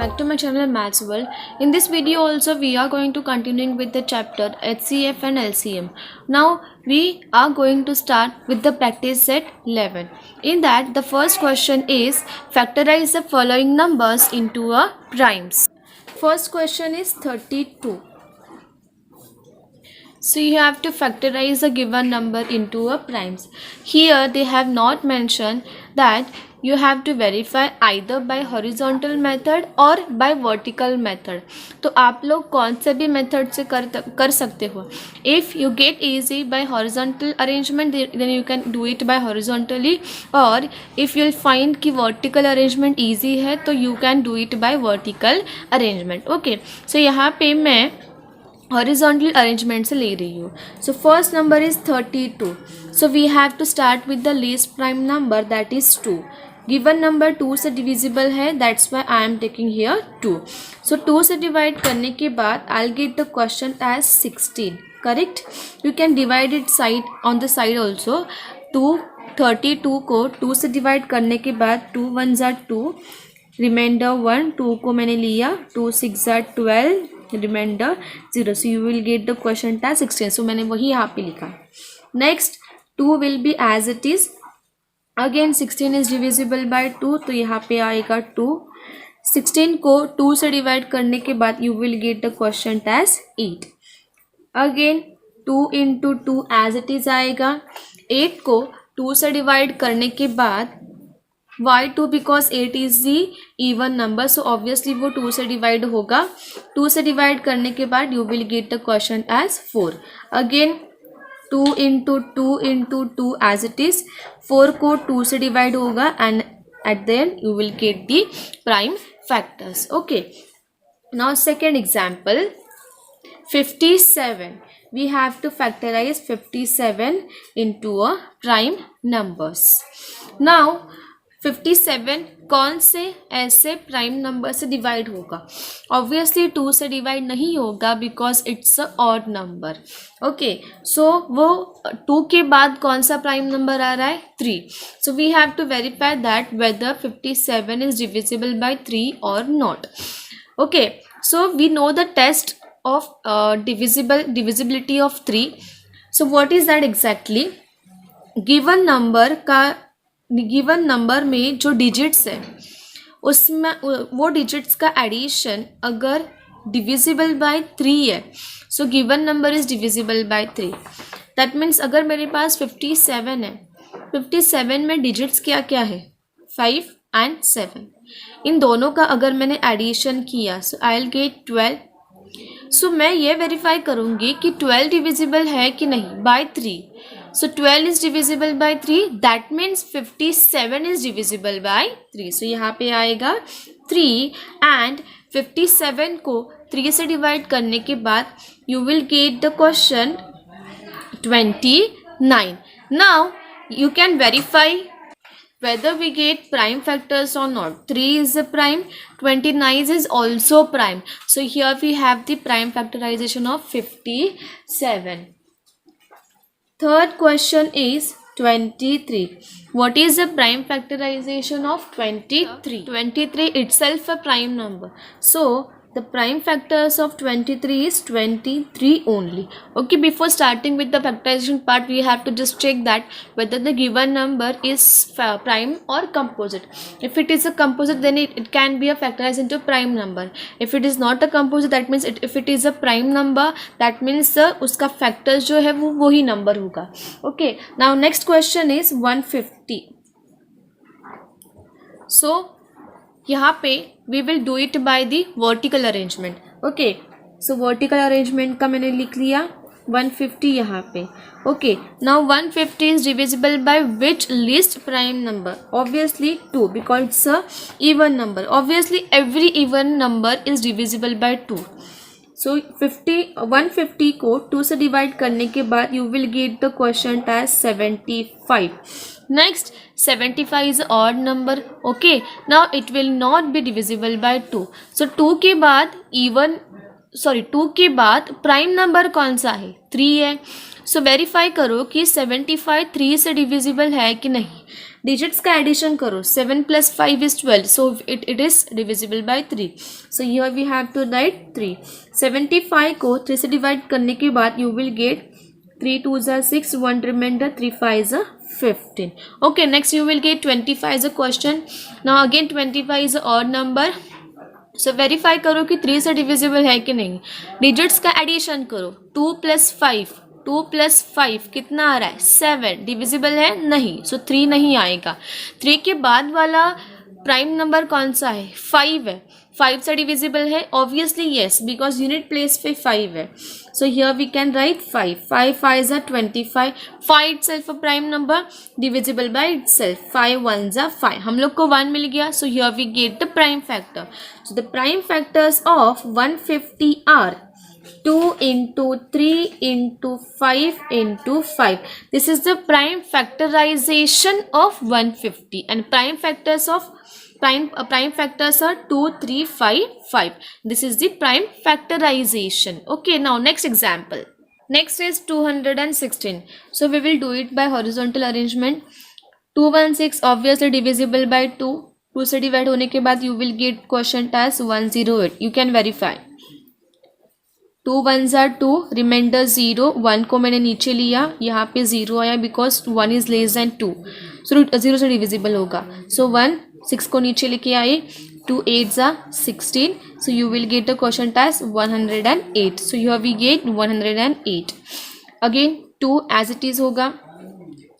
back to my channel Maths World. In this video also we are going to continuing with the chapter HCF and LCM. Now we are going to start with the practice set 11. In that the first question is factorize the following numbers into a primes. First question is 32. So you have to factorize a given number into a primes. Here they have not mentioned that you have to verify either by horizontal method or by vertical method. तो आप लोग कौन से भी method से कर सकते हो. If you get easy by horizontal arrangement, then you can do it by horizontally, or if you'll find कि vertical arrangement easy है तो you can do it by vertical arrangement. Okay, so यहाँ पे मैं horizontal arrangement से ले रही हूँ. So first number is 32. So we have to start with the least prime number, that is 2. Given number 2 से divisible है, that's why I am taking here 2. So 2 से divide करने के बाद I'll get the question as 16. Correct? You can divide it side on the side also. 32 को 2 से divide करने के बाद 2 1s are 2, remainder 1, 2 को मैंने लिया, 2 6s are 12, remainder 0. So you will get the question as 16. So मैंने वही यहाँ पे लिखा. Next 2 will be as it is. Again 16 is divisible by 2, तो यहाँ पे आएगा 2. 16 को 2 से डिवाइड करने के बाद you will get the question as 8. Again 2 into 2 as it is आएगा. 8 को 2 से डिवाइड करने के बाद why 2, because 8 is the even number, so obviously वो 2 से डिवाइड होगा. 2 से डिवाइड करने के बाद you will get the question as 4. Again 2 into 2 into 2 as it is. 4 को 2 से डिवाइड होगा and at the end you will get the prime factors. Okay, now second example, 57. We have to factorize 57 into a prime numbers. Now 57 कौन से ऐसे prime number से divide होगा. Obviously 2 से divide नहीं होगा because it's a odd number. Okay, so वो 2 के बाद कौन सा प्राइम नंबर आ रहा है, 3. So we have to verify that whether 57 is divisible by 3 और not. Okay, so we know the test of divisibility of 3. So what is that exactly. Given number में जो डिजिट्स है उसमें वो डिजिट्स का addition अगर डिविजिबल बाय 3 है, so given number is divisible by 3. That means अगर मेरे पास 57 है, 57 में डिजिट्स क्या क्या है, 5 and 7. इन दोनों का अगर मैंने एडिशन किया सो आई विल गेट 12. सो मैं ये वेरीफाई करूँगी कि 12 डिविजिबल है कि नहीं bye 3. So 12 is divisible by 3. That means 57 is divisible by 3. So यहाँ पे आएगा 3 and 57 को 3 से डिवाइड करने के बाद you will get the question 29. Now you can verify whether we get prime factors or not. 3 is a prime, 29 is also prime. So here we have the prime factorization of 57. Third question is 23. What is the prime factorization of 23? 23 itself a prime number. So the prime factors of 23 is 23 only. Okay, before starting with the factorization part, we have to just check that whether the given number is prime or composite. If it is a composite, then it can be a factorized into prime number. If it is not a composite, that means if it is a prime number, that means उसका factors जो है वो वही number होगा. Okay, now next question is 150. So यहाँ पे we will do it by the vertical arrangement. Okay, so vertical arrangement का मैंने लिख लिया 150 यहाँ पे. Okay, now 150 is divisible by which least prime number? Obviously 2, because it's a even number. Obviously every even number is divisible by 2. So 150 को 2 से divide करने के बाद you will get the question as 75. Next 75 is odd number. Okay, now it will not be divisible by 2. So 2 के बाद prime number कौन सा है, 3 है. सो वेरीफाई करो कि 75 3 से डिविजिबल है कि नहीं. डिजिट्स का एडिशन करो. 7 + 5 is 12, so it is divisible by 3. So here we have to write 3. 75 को 3 से डिवाइड करने के बाद you will get 3 2s are 6, 1 remainder, 3 5s are 15. Okay, next you will get 25 as a question. Now again 25 is a odd number. So verify करो कि 3 से divisible है कि नहीं. डिजिट्स का एडिशन करो. 2 + 5 कितना आ रहा है? 7. डिविजिबल है? नहीं. सो 3 नहीं आएगा. 3 के बाद वाला प्राइम नंबर कौन सा है? 5 है. 5 से डिविजिबल है? Obviously yes, because unit place पे 5 है. So here we can write 5. 5 5s are 25. 5 itself a prime number, divisible by itself. 5 1s are 5. हम लोग को 1 मिल गया. So here we get the prime factor. So the prime factors of 150 are 2 into 3 into 5 into 5. This is the prime factorization of 150, and prime factors are 2 3 5 5. This is the prime factorization. Okay, now next example. Next is 216. So we will do it by horizontal arrangement. 216 obviously divisible by 2. 2 से divide होने के बाद you will get quotient as 108. You can verify. 2 1s are 2, reminder 0. 1 को मैंने नीचे लिया, यहाँ पे 0 आया बिकॉज 1 इज लेस देन 2. सो 0 से डिविजिबल होगा. सो 1 6 को नीचे लेके आए. 2 8s are 16. So you will get the quotient as 108. So here we get 108. Again 2 as it is होगा.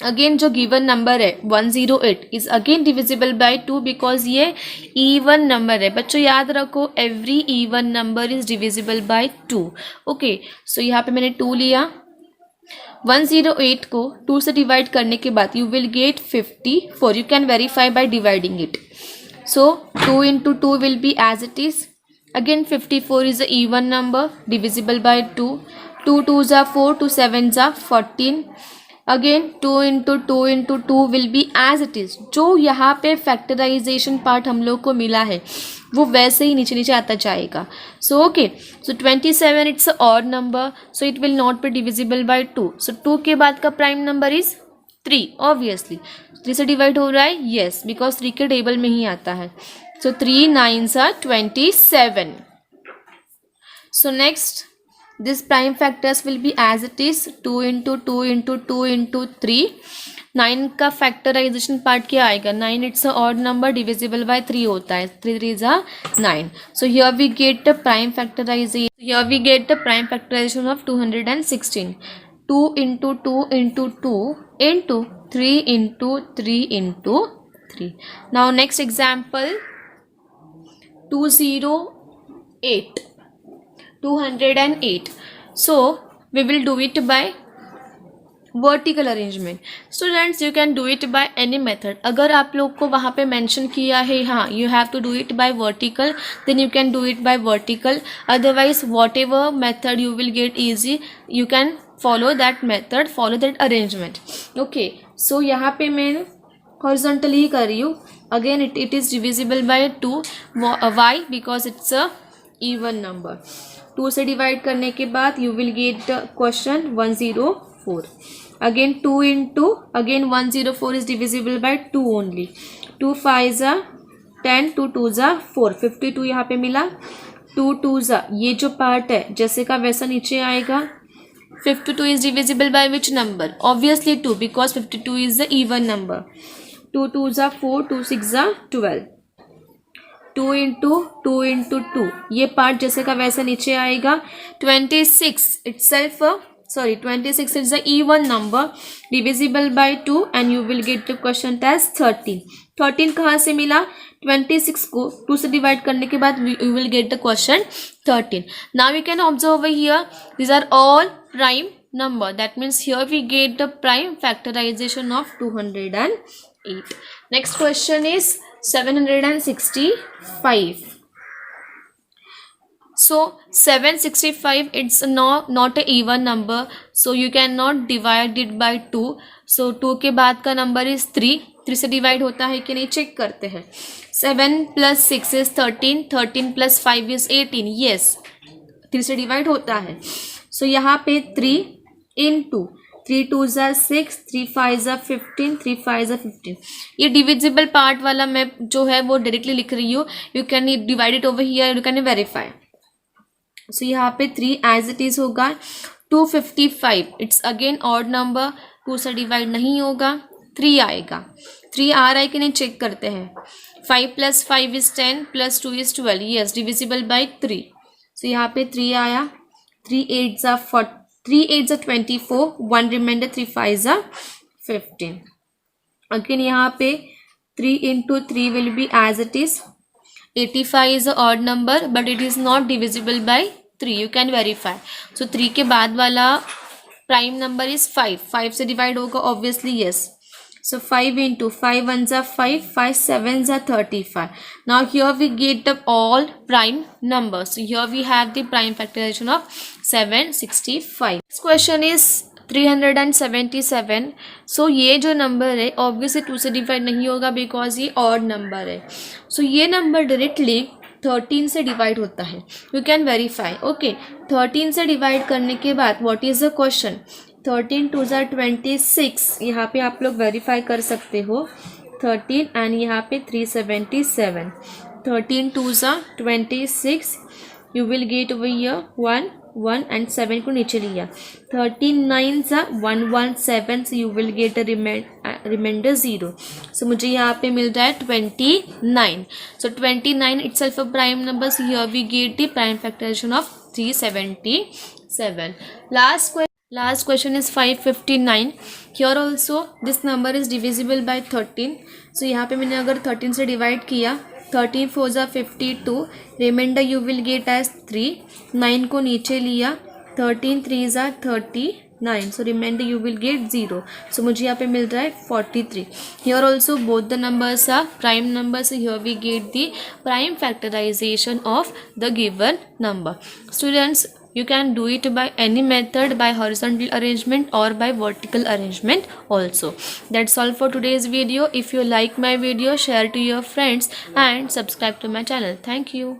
अगेन जो गिवन नंबर है 108 is again divisible by 2 because ये इवन नंबर है. बच्चों याद रखो, every even number is divisible by 2. Okay, so यहाँ पे मैंने 2 लिया. 108 को 2 से डिवाइड करने के बाद you will get 54. You can verify by dividing it. So 2 into 2 will be as it is. Again 54 is a even number, divisible by 2. 2 2s are 4, 2 7s are 14. Again 2 into 2 into 2 will be as it is. जो यहाँ पे factorisation part हम लोग को मिला है वो वैसे ही नीचे नीचे आता जाएगा. So okay, so 27 it's a odd number, so it will not be divisible by 2. सो 2 के बाद का प्राइम नंबर इज 3. ऑब्वियसली 3 से डिवाइड हो रहा है, येस, बिकॉज 3 के टेबल में ही आता है. सो 3 9s are 27. So next this prime factors will be as it is. 2 into 2 into 2 into 3. 9 का फैक्टराइजेशन पार्ट क्या आएगा? 9 it's a odd number, divisible by 3 होता है. 3 3s are 9. So here we get the prime factorization of 216. 2 into 2 into 2 into 3 into 3 into 3. Now next example, 208. 208. So we will do it by vertical arrangement. Students you can do it by any method. अगर आप लोग को वहाँ पे mention किया है हाँ you have to do it by vertical, then you can do it by vertical. Otherwise whatever method you will get easy, you can follow that method, follow that arrangement. Okay, so यहाँ पे मैं horizontally ही कर रही हूँ. Again it is divisible by 2. Why? Because it's a even number. 2 से divide करने के बाद you will get question 104. Again 2 into again 104 is divisible by 2 only. 2 5s are 10, 2 2s are 4. 52 यहाँ पे मिला. 2 2s are, ये जो पार्ट है जैसे का वैसा नीचे आएगा. 52 is divisible by which number? Obviously 2 because 52 is the even number. 2 2s are 4, 2 6s are 12. 2 into 2 into 2, ये पार्ट जैसे का वैसा नीचे आएगा. 26 itself, 26 is the even number, divisible by 2, and you will get the quotient as 13. 13 कहाँ से मिला? 26 को 2 से डिवाइड करने के बाद you will get the quotient 13. Now we can observe over here, these are all prime number. That means here we get the prime factorization of 208. Next question is 765. So 765, it's not a even number, so you cannot divide it by 2. So 2 के बाद का number is 3. 3 से divide होता है कि नहीं check करते हैं. 7 plus 6 is 13. 13 plus 5 is 18. Yes, 3 से डिवाइड होता है. So यहाँ पे 3 into 3 2s are 6, 3 5s are 15, 3 5s are 15. ये डिविजिबल पार्ट वाला मैं जो है वो डायरेक्टली लिख रही हूँ. You can divide it over here, you can verify. So यहाँ पे 3 एज इट इज होगा. 255 इट्स अगेन ऑड नंबर, 2 से डिवाइड नहीं होगा, 3 आएगा. 3 आ रहा है कि नहीं चेक करते हैं. 5 + 5 is 10 + 2 is 12. Yes, divisible by 3. सो यहाँ पे 3 आया. 3 8s are 40, 3 8s are 24, 1 remainder, 3 5s are 15. Again यहाँ पे 3 into 3 will be as it is. 85 is a odd number but it is not divisible by 3. You can verify. So 3 के बाद वाला prime number is 5. 5 से divide होगा obviously, yes. So 5 into 5 ones are 5, 5 sevens are 35. Now here we get the all prime numbers. So here we have the prime factorization of 765. This question is 377. सो ये जो number है obviously 2 से divide नहीं होगा because ये odd number है. सो ये number directly 13 से डिवाइड होता है. You can verify. ओके, 13 से डिवाइड करने के बाद what is the question. 13 2s are 26. यहाँ पे आप लोग वेरीफाई कर सकते हो. 13 एंड यहाँ पे 377. 13 2s are 26. You will get over here 1 1 and 7 को नीचे लिया. 13 9s are 117. So you will get a reminder 0. सो मुझे यहाँ पे मिल रहा है 29. सो 29 itself a prime number. So here we get the prime factorization of 377. Last question is 559. Here also this number is divisible by 13. So यहाँ पे मैंने अगर 13 से डिवाइड किया, 13 4s are 52. Reminder you will get as 3. 9 को नीचे लिया. 13 3s are 39. सो रिमाइंडर यू विल गेट 0. सो मुझे यहाँ पे मिल रहा है 43. Here also both the numbers are prime numbers. Here we get the prime factorization of the given number. Students, you can do it by any method, by horizontal arrangement or by vertical arrangement also. That's all for today's video. If you like my video, share to your friends and subscribe to my channel. Thank you.